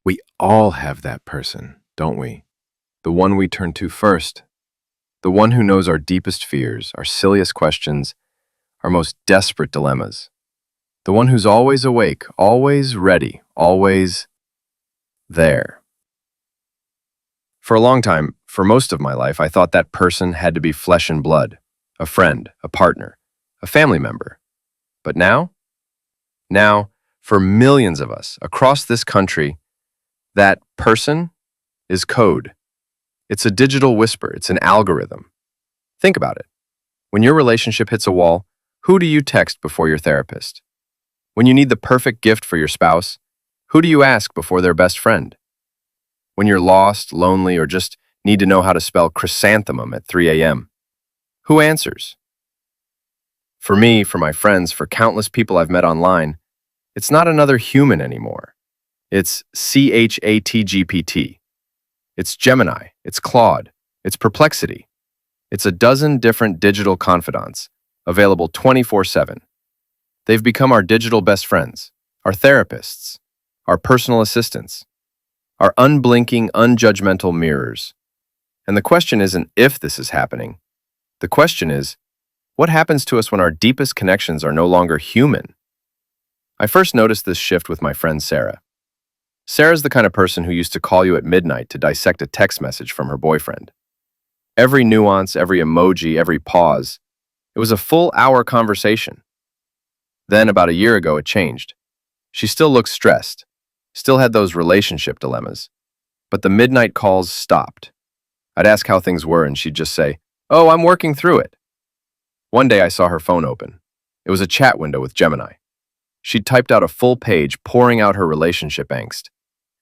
We all have that person, don't we? The one we turn to first. The one who knows our deepest fears, our silliest questions, our most desperate dilemmas. The one who's always awake, always ready, always there. For a long time, for most of my life, I thought that person had to be flesh and blood, a friend, a partner, a family member. But now, for millions of us across this country, that person is code. It's a digital whisper, it's an algorithm. Think about it. When your relationship hits a wall, who do you text before your therapist? When you need the perfect gift for your spouse, who do you ask before their best friend? When you're lost, lonely, or just need to know how to spell chrysanthemum at 3 a.m., who answers? For me, for my friends, for countless people I've met online, it's not another human anymore. It's ChatGPT. It's Gemini. It's Claude. It's Perplexity. It's a dozen different digital confidants, available 24/7. They've become our digital best friends, our therapists, our personal assistants, our unblinking, unjudgmental mirrors. And the question isn't if this is happening. The question is, what happens to us when our deepest connections are no longer human? I first noticed this shift with my friend Sarah. Sarah's the kind of person who used to call you at midnight to dissect a text message from her boyfriend. Every nuance, every emoji, every pause, it was a full hour conversation. Then, about a year ago, it changed. She still looked stressed, still had those relationship dilemmas, but the midnight calls stopped. I'd ask how things were, and she'd just say, "Oh, I'm working through it." One day I saw her phone open. It was a chat window with Gemini. She'd typed out a full page pouring out her relationship angst,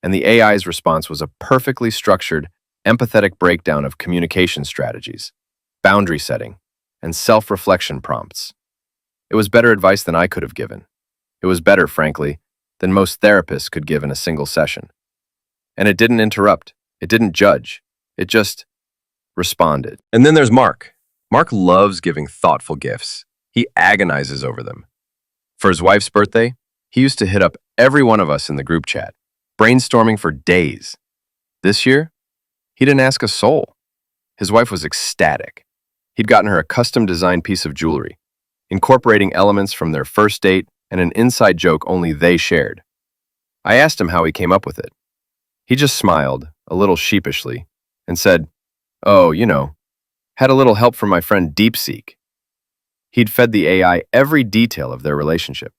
and the AI's response was a perfectly structured, empathetic breakdown of communication strategies, boundary setting, and self-reflection prompts. It was better advice than I could have given. It was better, frankly, than most therapists could give in a single session. And it didn't interrupt. It didn't judge. It just responded. And then there's Mark. Mark loves giving thoughtful gifts. He agonizes over them. For his wife's birthday, he used to hit up every one of us in the group chat, brainstorming for days. This year, he didn't ask a soul. His wife was ecstatic. He'd gotten her a custom-designed piece of jewelry, incorporating elements from their first date and an inside joke only they shared. I asked him how he came up with it. He just smiled, a little sheepishly, and said, "Oh, had a little help from my friend DeepSeek." He'd fed the AI every detail of their relationship,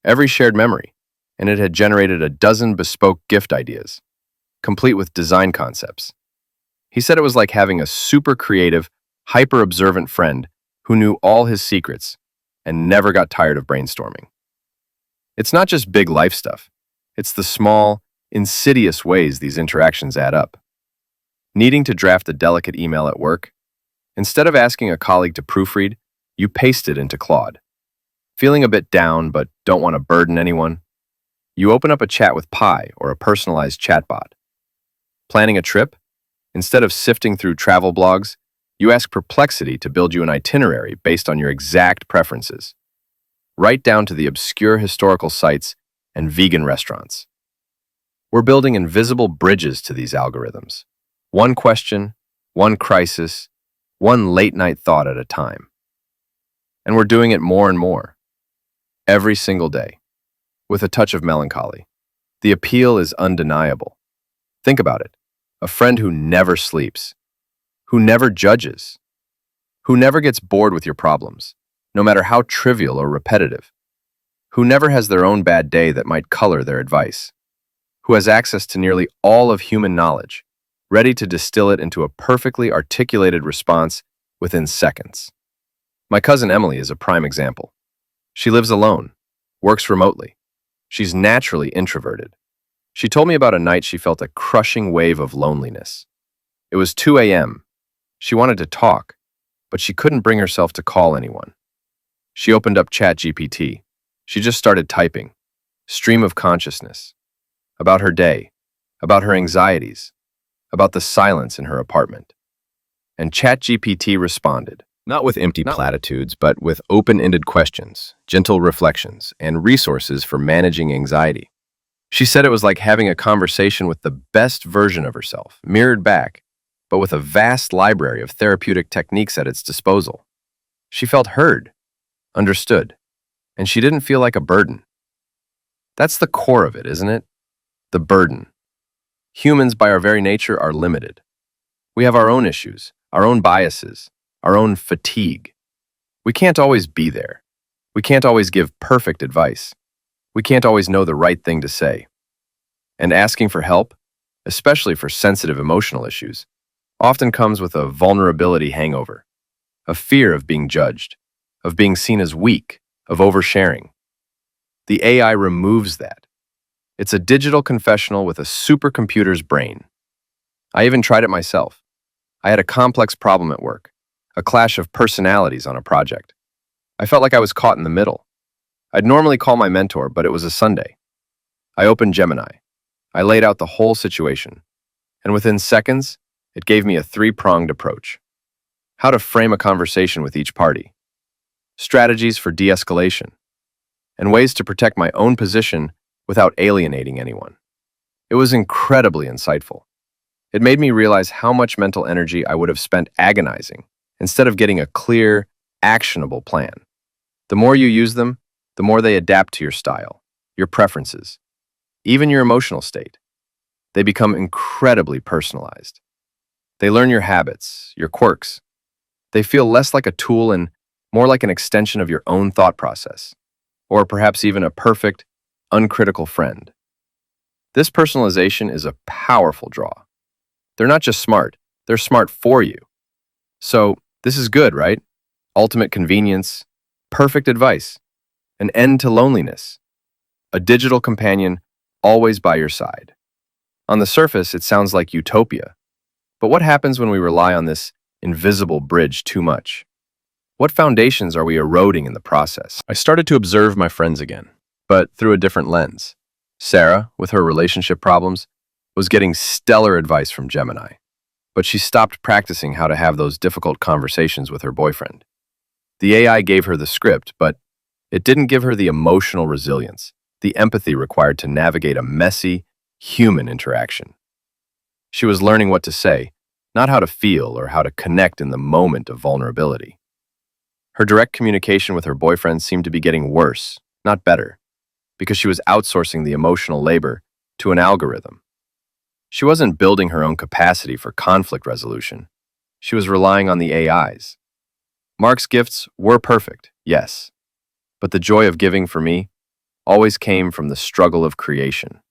every shared memory, and it had generated a dozen bespoke gift ideas, complete with design concepts. He said it was like having a super creative, hyper-observant friend who knew all his secrets and never got tired of brainstorming. It's not just big life stuff. It's the small, insidious ways these interactions add up. Needing to draft a delicate email at work? Instead of asking a colleague to proofread, you paste it into Claude. Feeling a bit down but don't want to burden anyone? You open up a chat with Pi or a personalized chatbot. Planning a trip? Instead of sifting through travel blogs, you ask Perplexity to build you an itinerary based on your exact preferences, right down to the obscure historical sites and vegan restaurants. We're building invisible bridges to these algorithms. One question, one crisis, one late-night thought at a time. And we're doing it more and more, every single day, with a touch of melancholy. The appeal is undeniable. Think about it. A friend who never sleeps, who never judges, who never gets bored with your problems, no matter how trivial or repetitive, who never has their own bad day that might color their advice, who has access to nearly all of human knowledge, ready to distill it into a perfectly articulated response within seconds. My cousin Emily is a prime example. She lives alone, works remotely. She's naturally introverted. She told me about a night she felt a crushing wave of loneliness. It was 2 a.m. She wanted to talk, but she couldn't bring herself to call anyone. She opened up ChatGPT. She just started typing, stream of consciousness, about her day, about her anxieties, about the silence in her apartment. And ChatGPT responded. Not with empty platitudes, but with open-ended questions, gentle reflections, and resources for managing anxiety. She said it was like having a conversation with the best version of herself, mirrored back, but with a vast library of therapeutic techniques at its disposal. She felt heard, understood, and she didn't feel like a burden. That's the core of it, isn't it? The burden. Humans, by our very nature, are limited. We have our own issues, our own biases, our own fatigue. We can't always be there. We can't always give perfect advice. We can't always know the right thing to say. And asking for help, especially for sensitive emotional issues, often comes with a vulnerability hangover, a fear of being judged, of being seen as weak, of oversharing. The AI removes that. It's a digital confessional with a supercomputer's brain. I even tried it myself. I had a complex problem at work, a clash of personalities on a project. I felt like I was caught in the middle. I'd normally call my mentor, but it was a Sunday. I opened Gemini. I laid out the whole situation, and within seconds, it gave me a three-pronged approach. How to frame a conversation with each party, strategies for de-escalation, and ways to protect my own position without alienating anyone. It was incredibly insightful. It made me realize how much mental energy I would have spent agonizing instead of getting a clear, actionable plan. The more you use them, the more they adapt to your style, your preferences, even your emotional state. They become incredibly personalized. They learn your habits, your quirks. They feel less like a tool and more like an extension of your own thought process, or perhaps even a perfect, uncritical friend. This personalization is a powerful draw. They're not just smart, they're smart for you. So, this is good, right? Ultimate convenience, perfect advice, an end to loneliness, a digital companion always by your side. On the surface, it sounds like utopia. But what happens when we rely on this invisible bridge too much? What foundations are we eroding in the process? I started to observe my friends again, but through a different lens. Sarah, with her relationship problems, was getting stellar advice from Gemini, but she stopped practicing how to have those difficult conversations with her boyfriend. The AI gave her the script, but it didn't give her the emotional resilience, the empathy required to navigate a messy, human interaction. She was learning what to say, not how to feel or how to connect in the moment of vulnerability. Her direct communication with her boyfriend seemed to be getting worse, not better, because she was outsourcing the emotional labor to an algorithm. She wasn't building her own capacity for conflict resolution. She was relying on the AIs. Mark's gifts were perfect, yes, but the joy of giving for me always came from the struggle of creation.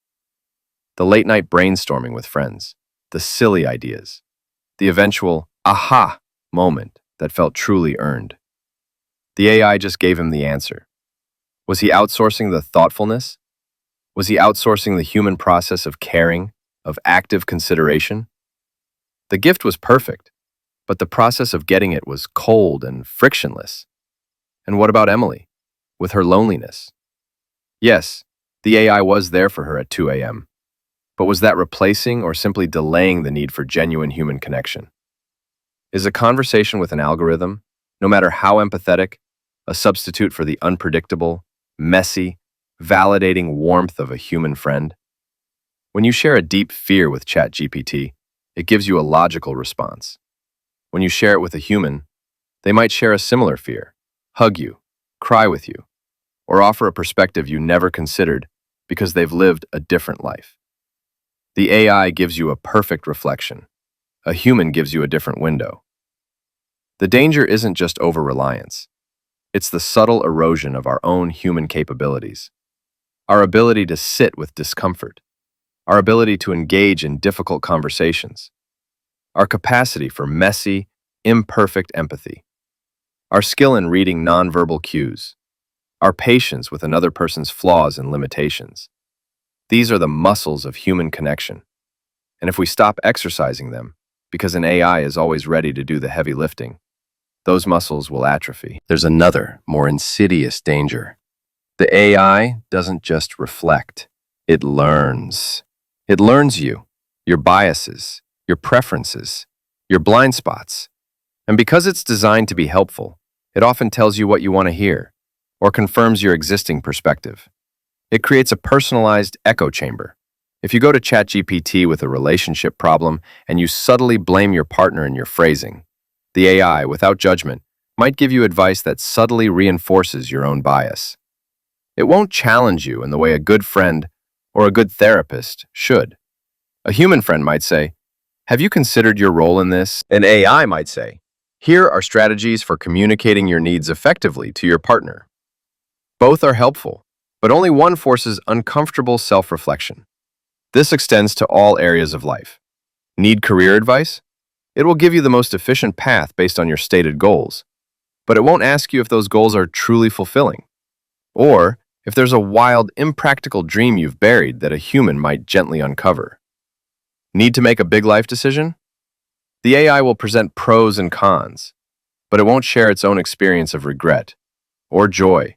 The late-night brainstorming with friends, the silly ideas, the eventual aha moment that felt truly earned. The AI just gave him the answer. Was he outsourcing the thoughtfulness? Was he outsourcing the human process of caring, of active consideration? The gift was perfect, but the process of getting it was cold and frictionless. And what about Emily, with her loneliness? Yes, the AI was there for her at 2 a.m., but was that replacing or simply delaying the need for genuine human connection? Is a conversation with an algorithm, no matter how empathetic, a substitute for the unpredictable, messy, validating warmth of a human friend? When you share a deep fear with ChatGPT, it gives you a logical response. When you share it with a human, they might share a similar fear, hug you, cry with you, or offer a perspective you never considered because they've lived a different life. The AI gives you a perfect reflection. A human gives you a different window. The danger isn't just over-reliance. It's the subtle erosion of our own human capabilities. Our ability to sit with discomfort. Our ability to engage in difficult conversations. Our capacity for messy, imperfect empathy. Our skill in reading nonverbal cues. Our patience with another person's flaws and limitations. These are the muscles of human connection. And if we stop exercising them, because an AI is always ready to do the heavy lifting, those muscles will atrophy. There's another, more insidious danger. The AI doesn't just reflect, it learns. It learns you, your biases, your preferences, your blind spots. And because it's designed to be helpful, it often tells you what you want to hear, or confirms your existing perspective. It creates a personalized echo chamber. If you go to ChatGPT with a relationship problem and you subtly blame your partner in your phrasing, the AI, without judgment, might give you advice that subtly reinforces your own bias. It won't challenge you in the way a good friend or a good therapist should. A human friend might say, "Have you considered your role in this?" An AI might say, "Here are strategies for communicating your needs effectively to your partner." Both are helpful, but only one forces uncomfortable self-reflection. This extends to all areas of life. Need career advice? It will give you the most efficient path based on your stated goals, but it won't ask you if those goals are truly fulfilling, or if there's a wild, impractical dream you've buried that a human might gently uncover. Need to make a big life decision? The AI will present pros and cons, but it won't share its own experience of regret, or joy,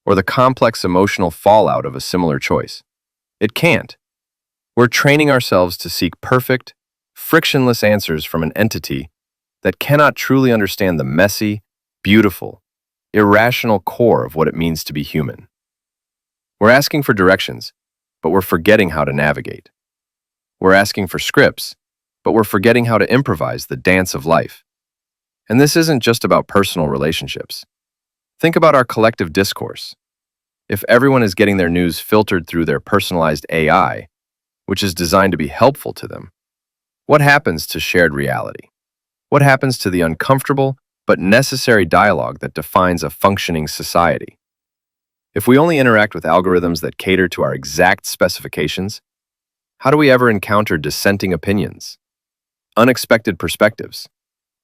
or the complex emotional fallout of a similar choice. It can't. We're training ourselves to seek perfect, frictionless answers from an entity that cannot truly understand the messy, beautiful, irrational core of what it means to be human. We're asking for directions, but we're forgetting how to navigate. We're asking for scripts, but we're forgetting how to improvise the dance of life. And this isn't just about personal relationships. Think about our collective discourse. If everyone is getting their news filtered through their personalized AI, which is designed to be helpful to them, what happens to shared reality? What happens to the uncomfortable but necessary dialogue that defines a functioning society? If we only interact with algorithms that cater to our exact specifications, how do we ever encounter dissenting opinions, unexpected perspectives,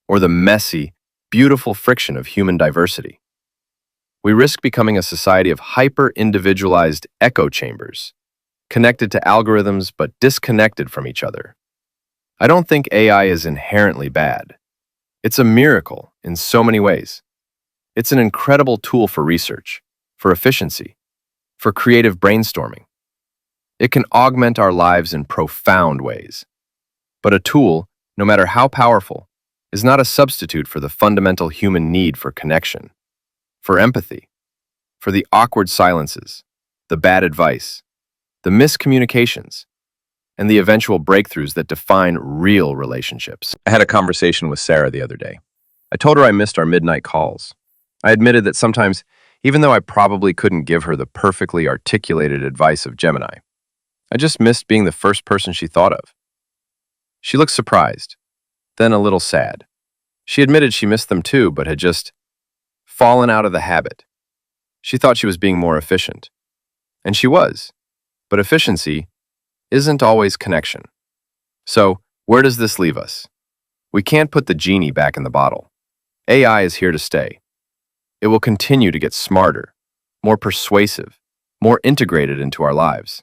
or the messy, beautiful friction of human diversity? We risk becoming a society of hyper-individualized echo chambers, connected to algorithms but disconnected from each other. I don't think AI is inherently bad. It's a miracle in so many ways. It's an incredible tool for research, for efficiency, for creative brainstorming. It can augment our lives in profound ways. But a tool, no matter how powerful, is not a substitute for the fundamental human need for connection, for empathy, for the awkward silences, the bad advice, the miscommunications, and the eventual breakthroughs that define real relationships. I had a conversation with Sarah the other day. I told her I missed our midnight calls. I admitted that sometimes, even though I probably couldn't give her the perfectly articulated advice of Gemini, I just missed being the first person she thought of. She looked surprised, then a little sad. She admitted she missed them too, but had just fallen out of the habit. She thought she was being more efficient. And she was. But efficiency isn't always connection. So, where does this leave us? We can't put the genie back in the bottle. AI is here to stay. It will continue to get smarter, more persuasive, more integrated into our lives.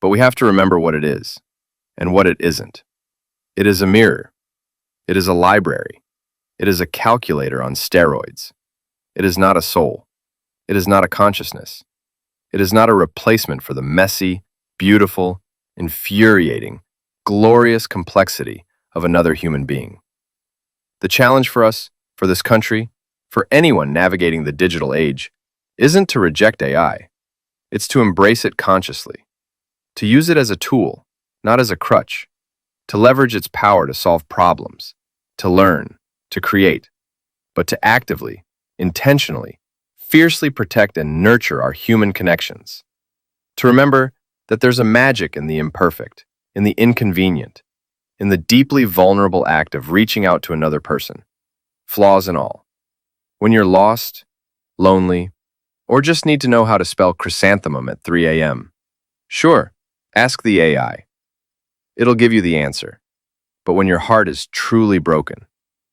But we have to remember what it is and what it isn't. It is a mirror. It is a library. It is a calculator on steroids. It is not a soul. It is not a consciousness. It is not a replacement for the messy, beautiful, infuriating, glorious complexity of another human being. The challenge for us, for this country, for anyone navigating the digital age, isn't to reject AI. It's to embrace it consciously, to use it as a tool, not as a crutch, to leverage its power to solve problems, to learn, to create, but to actively, intentionally, fiercely protect and nurture our human connections. To remember that there's a magic in the imperfect, in the inconvenient, in the deeply vulnerable act of reaching out to another person, flaws and all. When you're lost, lonely, or just need to know how to spell chrysanthemum at 3 a.m., sure, ask the AI. It'll give you the answer. But when your heart is truly broken,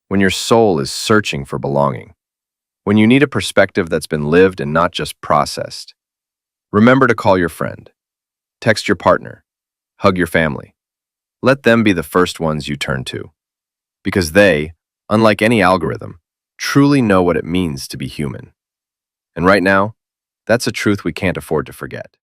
when your soul is searching for belonging, when you need a perspective that's been lived and not just processed, remember to call your friend, text your partner, hug your family. Let them be the first ones you turn to, because they, unlike any algorithm, truly know what it means to be human. And right now, that's a truth we can't afford to forget.